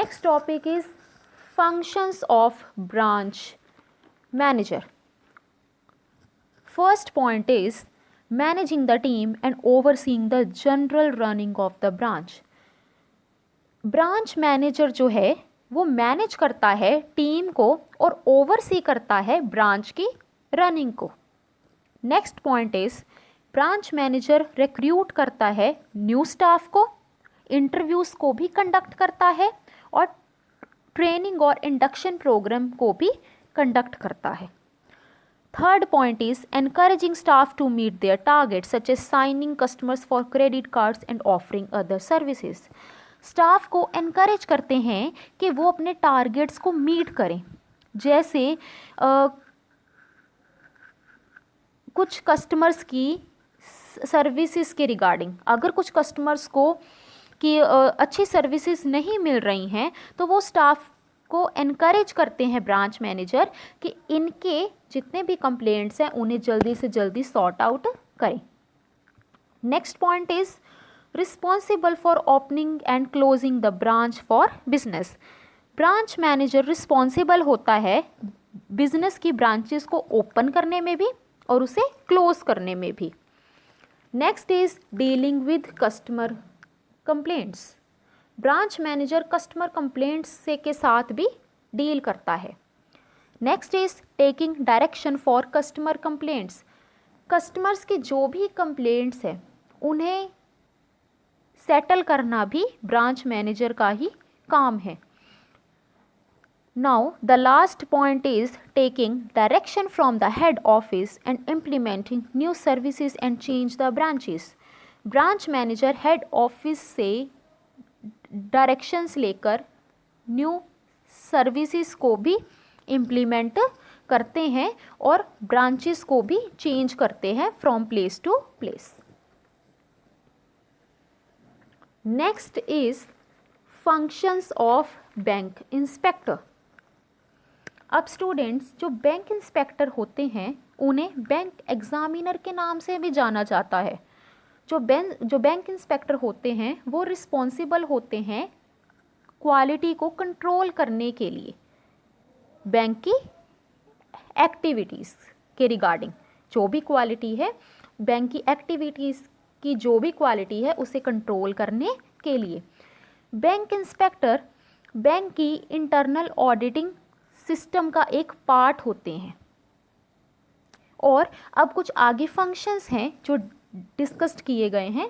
Next topic is functions of branch manager. First point is managing the team and overseeing the general running of the branch. Branch manager जो है वो manage करता है team को और oversee करता है ब्रांच की रनिंग को. Next point is branch manager recruit करता है न्यू स्टाफ को, इंटरव्यूज़ को भी कंडक्ट करता है और ट्रेनिंग और इंडक्शन प्रोग्राम को भी कंडक्ट करता है. Third point is encouraging staff to meet their target such as signing customers for credit cards and offering other services. Staff को एनकरेज करते हैं कि वो अपने टारगेट्स को मीट करें. जैसे कुछ कस्टमर्स की सर्विसेज के रिगार्डिंग, अगर कुछ कस्टमर्स को कि अच्छी सर्विसेज नहीं मिल रही हैं तो वो स्टाफ को एनकरेज करते हैं ब्रांच मैनेजर कि इनके जितने भी कंप्लेंट्स हैं उन्हें जल्दी से जल्दी सॉर्ट आउट करें. Next point is responsible for opening and closing the branch for business. Branch manager responsible होता है बिजनेस की ब्रांचेस को ओपन करने में भी और उसे क्लोज करने में भी. Next is dealing with customer complaints. Branch manager customer complaints से के साथ भी डील करता है. Next is taking direction for customer complaints. Customers की जो भी कंप्लेंट्स हैं उन्हें सेटल करना भी ब्रांच मैनेजर का ही काम है. Now the last point is taking direction from the head office and implementing new services and change the branches. Branch manager head office से डायरेक्शंस लेकर न्यू सर्विसेज को भी इम्प्लीमेंट करते हैं और ब्रांचेस को भी चेंज करते हैं from place to place. Next is functions of bank inspector. अब स्टूडेंट्स जो बैंक इंस्पेक्टर होते हैं उन्हें बैंक एग्जामिनर के नाम से भी जाना जाता है. जो बैंक इंस्पेक्टर होते हैं वो रिस्पॉन्सिबल होते हैं क्वालिटी को कंट्रोल करने के लिए बैंक की एक्टिविटीज़ के रिगार्डिंग. जो भी क्वालिटी है बैंक की एक्टिविटीज़ की जो भी क्वालिटी है उसे कंट्रोल करने के लिए बैंक इंस्पेक्टर बैंक की इंटरनल ऑडिटिंग सिस्टम का एक पार्ट होते हैं. और अब कुछ आगे फंक्शंस हैं जो डिस्कस्ड किए गए हैं.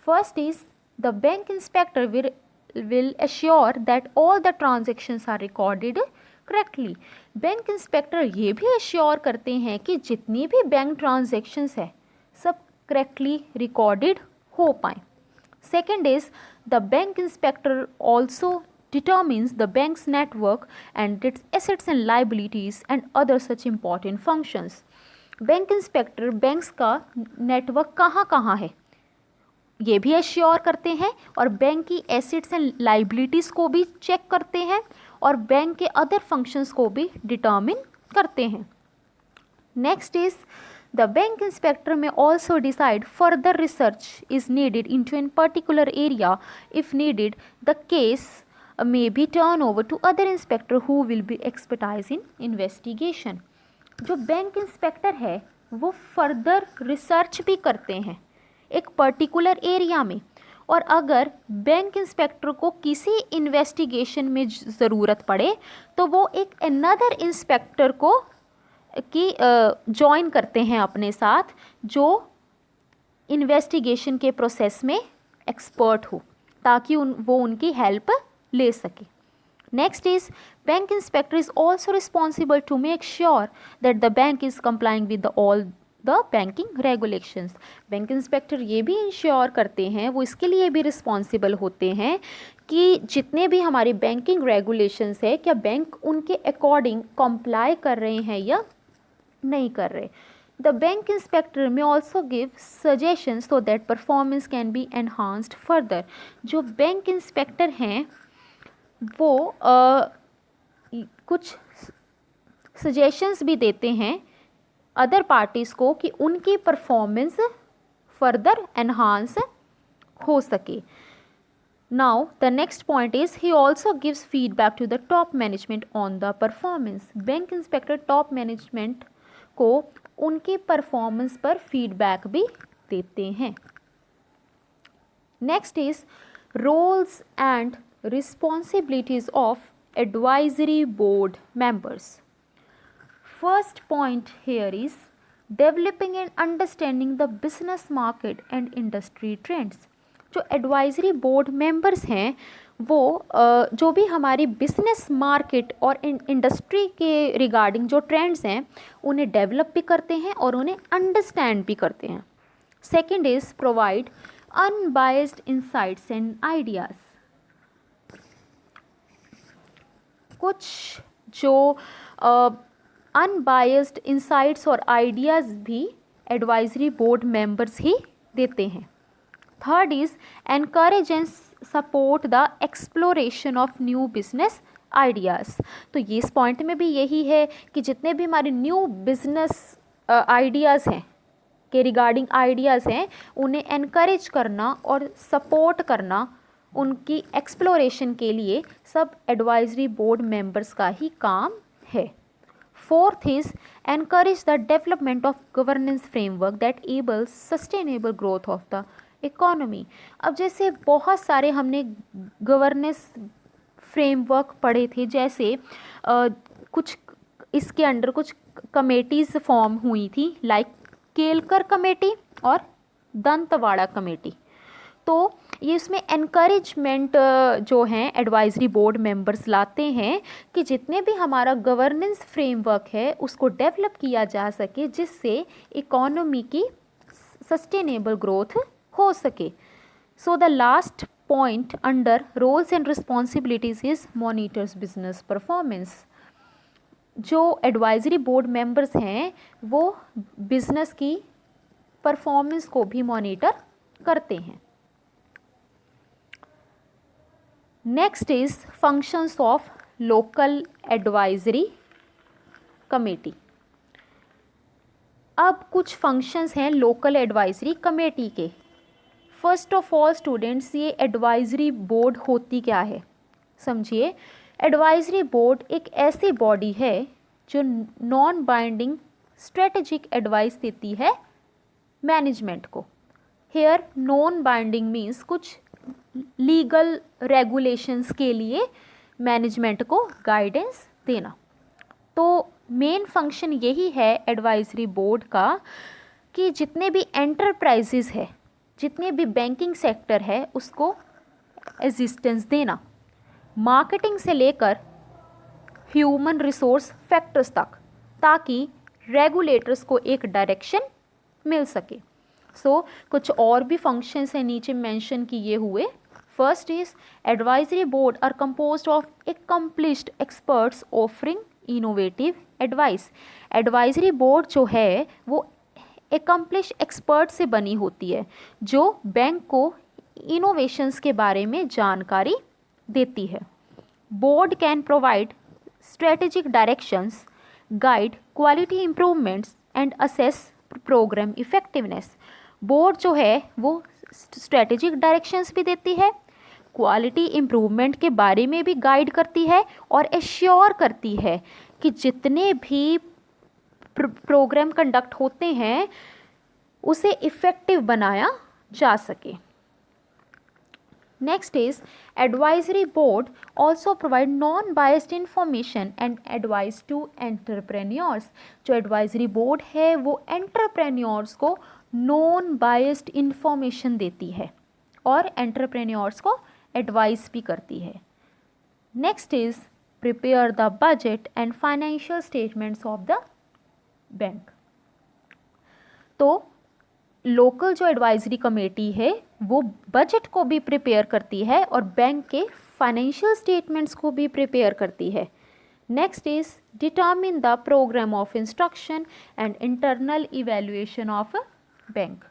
First is the bank inspector will assure that all the transactions are recorded correctly. Bank inspector ये भी एश्योर करते हैं कि जितनी भी बैंक ट्रांजैक्शंस है सब करेक्टली रिकॉर्डेड हो पाएँ. Second is the bank inspector also determines the bank's network and its assets and liabilities and other such important functions. Bank inspector banks का नेटवर्क कहाँ कहाँ है ये भी एश्योर करते हैं और बैंक की एसेट्स एंड लाइबिलिटीज़ को भी चेक करते हैं और बैंक के अदर फंक्शंस को भी डिटर्मिन करते हैं. Next is the bank inspector may also decide further research is needed into an particular area. If needed the case may be turned over to other inspector who will be expertise in investigation. जो bank inspector है वो further research भी करते हैं एक particular area में और अगर बैंक इंस्पेक्टर को किसी इन्वेस्टिगेशन में ज़रूरत पड़े तो वो एक अनदर इंस्पेक्टर को की जॉइन करते हैं अपने साथ जो इन्वेस्टिगेशन के प्रोसेस में एक्सपर्ट हो ताकि वो उनकी हेल्प ले सके. Next is bank inspector is also responsible to make sure that the bank is complying with all the banking regulations. Bank inspector ये भी इंश्योर करते हैं वो इसके लिए भी रिस्पॉन्सिबल होते हैं कि जितने भी हमारे बैंकिंग रेगुलेशंस है क्या बैंक उनके अकॉर्डिंग कंप्लाई कर रहे हैं या नहीं कर रहे. The bank inspector may also give suggestions so that performance can be enhanced further. जो बैंक इंस्पेक्टर हैं वो कुछ सजेशंस भी देते हैं अदर पार्टीज़ को कि उनकी परफॉर्मेंस फर्दर एनहांस हो सके. Now the next point is he also gives feedback to the top management on the performance. Bank inspector top management को उनकी परफॉर्मेंस पर फीडबैक भी देते हैं. Next is roles and responsibilities of advisory board members. First point here is developing and understanding the business market and industry trends. जो advisory board members हैं वो जो भी हमारी बिजनेस मार्केट और इंडस्ट्री के रिगार्डिंग जो ट्रेंड्स हैं उन्हें डेवलप भी करते हैं और उन्हें अंडरस्टैंड भी करते हैं. Second is provide unbiased insights and ideas. कुछ जो अनबायस्ड इंसाइट्स और आइडियाज़ भी एडवाइजरी बोर्ड मेंबर्स ही देते हैं. Third is encourage and support the exploration of new business ideas. तो ये इस पॉइंट में भी यही है कि जितने भी हमारे न्यू बिजनेस आइडियाज़ हैं के रिगार्डिंग आइडियाज़ हैं उन्हें एनकरेज करना और सपोर्ट करना उनकी एक्सप्लोरेशन के लिए सब एडवाइजरी बोर्ड मेंबर्स का ही काम है. Fourth is encourage the development of governance framework that enables sustainable growth of the economy. अब जैसे बहुत सारे हमने गवर्नेंस फ्रेमवर्क पढ़े थे, जैसे कुछ इसके अंडर कुछ कमेटीज़ फॉर्म हुई थी लाइक केलकर कमेटी और दंतवाड़ा कमेटी. तो ये इसमें एनकरेजमेंट जो हैं एडवाइजरी बोर्ड मेंबर्स लाते हैं कि जितने भी हमारा गवर्नेंस फ्रेमवर्क है उसको डेवलप किया जा सके जिससे इकोनॉमी की सस्टेनेबल ग्रोथ हो सके. So the last point under roles and responsibilities is monitors business performance. जो एडवाइजरी बोर्ड मेंबर्स हैं वो बिजनेस की परफॉर्मेंस को भी मॉनिटर करते हैं. Next is functions of local advisory committee. अब कुछ फंक्शंस हैं लोकल एडवाइजरी कमेटी के. फर्स्ट ऑफ ऑल स्टूडेंट्स, ये एडवाइजरी बोर्ड होती क्या है समझिए. एडवाइजरी बोर्ड एक ऐसी बॉडी है जो नॉन बाइंडिंग स्ट्रेटेजिक एडवाइस देती है मैनेजमेंट को. हेयर नॉन बाइंडिंग मीन्स कुछ लीगल रेगुलेशंस के लिए मैनेजमेंट को गाइडेंस देना. तो मेन फंक्शन यही है एडवाइजरी बोर्ड का कि जितने भी एंटरप्राइजेज है, जितने भी बैंकिंग सेक्टर है उसको असिस्टेंस देना, मार्केटिंग से लेकर ह्यूमन रिसोर्स फैक्टर्स तक, ताकि रेगुलेटर्स को एक डायरेक्शन मिल सके. सो कुछ और भी फंक्शंस हैं नीचे मेंशन किए हुए. First is advisory board are composed of accomplished experts offering innovative advice. Advisory board जो है वो एक्कम्प्लिश एक्सपर्ट से बनी होती है जो बैंक को इनोवेशंस के बारे में जानकारी देती है. Board can provide strategic directions, guide quality improvements and assess program effectiveness. Board जो है वो स्ट्रेटेजिक डायरेक्शंस भी देती है, क्वालिटी इम्प्रूवमेंट के बारे में भी गाइड करती है और एश्योर करती है कि जितने भी प्रोग्राम कंडक्ट होते हैं उसे इफ़ेक्टिव बनाया जा सके. Next is advisory board also provide non biased information and advice to entrepreneurs. जो एडवाइजरी बोर्ड है वो एंटरप्रेन्योर्स को नॉन बायस्ड इंफॉर्मेशन देती है और एंटरप्रेन्योर्स को एडवाइस भी करती है. Next is prepare the budget and financial statements of the bank. तो लोकल जो एडवाइजरी कमेटी है वो बजट को भी प्रिपेयर करती है और बैंक के फाइनेंशियल स्टेटमेंट्स को भी प्रिपेयर करती है. Next is determine the program of instruction and internal evaluation of bank.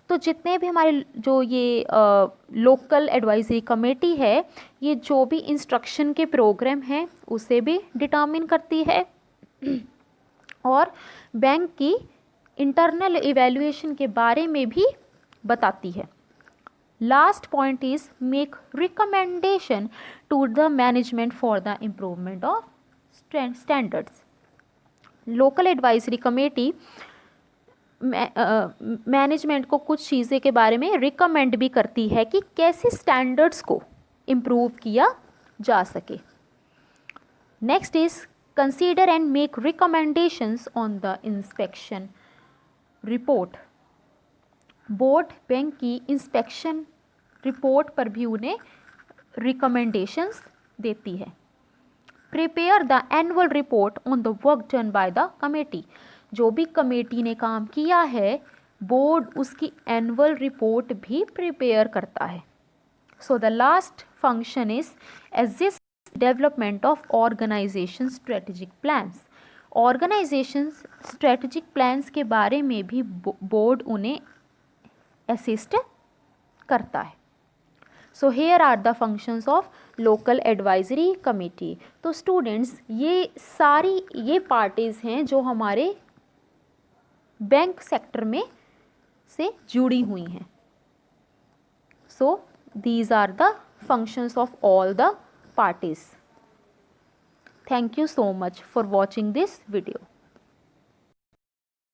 तो जितने भी हमारे जो ये लोकल एडवाइजरी कमेटी है ये जो भी इंस्ट्रक्शन के प्रोग्राम हैं उसे भी डिटर्मिन करती है और बैंक की इंटरनल इवैल्यूएशन के बारे में भी बताती है. Last point is make recommendation to the management for the improvement of standards. Local advisory committee management को कुछ चीज़ें के बारे में रिकमेंड भी करती है कि कैसे स्टैंडर्ड्स को इम्प्रूव किया जा सके. Next is consider and make recommendations on the inspection report. Board bank की इंस्पेक्शन रिपोर्ट पर भी उन्हें रिकमेंडेशंस देती है. Prepare the annual report on the work done by the committee. जो भी कमेटी ने काम किया है बोर्ड उसकी एनुअल रिपोर्ट भी प्रिपेयर करता है. So the last function is assist development of organization strategic plans. Organization strategic plans के बारे में भी बोर्ड उन्हें असिस्ट करता है. So here are the functions of local advisory committee. तो स्टूडेंट्स ये पार्टीज हैं जो हमारे बैंक सेक्टर में से जुड़ी हुई हैं. So these are the functions of all the parties. Thank you so much for watching this video.